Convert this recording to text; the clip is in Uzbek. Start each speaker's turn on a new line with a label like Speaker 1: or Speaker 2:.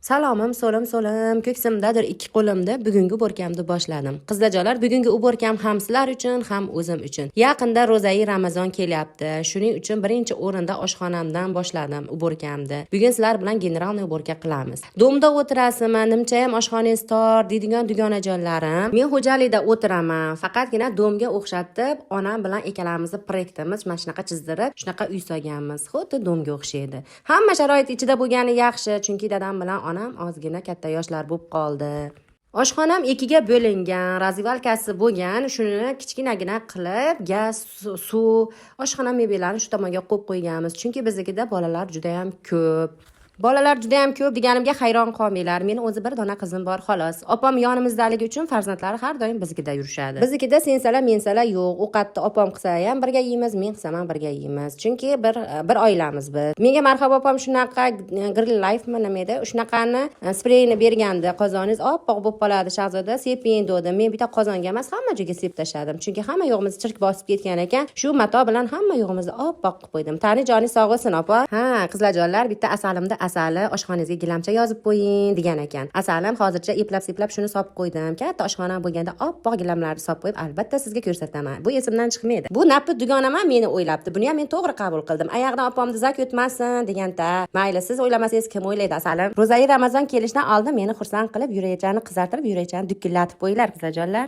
Speaker 1: Salomim, so'lim, ko'ksimdadir ikki qo'limda bugungi uborkamni boshladim. Qizlajolar, bugungi uborkam ham sizlar uchun, ham o'zim uchun. Yaqinda ro'zai Ramazon kelyapti. Shuning uchun birinchi o'rinda oshxonamdan boshladim uborkamni. Bugun sizlar bilan generalniy uborka qilamiz. Domda o'tirasizmi, nimchayam oshxonangiz tor deydigan dugonajonlarim, men xo'jalikda o'tiraman. Faqatgina domga o'xshatib, onam bilan ikkalamizni proyektimiz mana shunaqa chizdirib, shunaqa uy solganmiz. Xuddi domga o'xshaydi. Hamma sharoit ichida bo'lgani yaxshi, chunki dadam bilan onam ozgina katta yoshlar bo'lib qoldi. Oshxonam ikkiga bo'lingan, razvalkasi bo'lgan, shuni kichkinagina qilib, gaz, suv, oshxona mebellarini shu tomonga qo'yib qo'yganmiz. Chunki biznikida bolalar juda ham ko'p. Bolalar juda ham ko'p deganimga hayron qolmanglar. Meni o'zi bir dona qizim bor xolos. Opam yonimizdaligi uchun farzandlari har doim biznikida yurishadi. Biznikida sensalar, mensalar yo'q. Ovqatni opam qilsa ham birga yeymiz, men qilsam ham birga yeymiz. Chunki bir oilamiz biz. Menga marhaba opam shunaqa grill lifemi nima edi? Shunaqani spreyni bergandi. Qozoningiz oppoq bo'lib qoladi, shahzoda, seping dedi. Men bitta qozonga emas, hamma joyga sepib tashladim. Chunki hamma yo'g'imizni chirk bosib ketgan ekan. Shu mato bilan hamma yo'g'imizni oppoq qilib qo'ydim. Tani joni sog' bo'lsin, opa. Ha, qizlarjonlar, bitta asalimda asali oshxonangizga gilamcha yozib qo'ying degan ekan. Asalim hozircha eplab shuni solib qo'ydim. Katta oshxona bo'lganda oppoq gilamlarni solib qo'yib, albatta sizga ko'rsataman. Bu esimdan chiqmaydi. Bu napli dugonam ham meni o'ylabdi. Buni ham men to'g'ri qabul qildim. Oyog'idan opamni zak o'tmasin deganda, mayli siz o'ylamasangiz kim o'ylaydi asalim. Ro'zai Ramazon kelishidan oldin meni xursand qilib, yurakchani qizartirib, yurakchani dukkillatib qo'yinglar qizlarjonlar.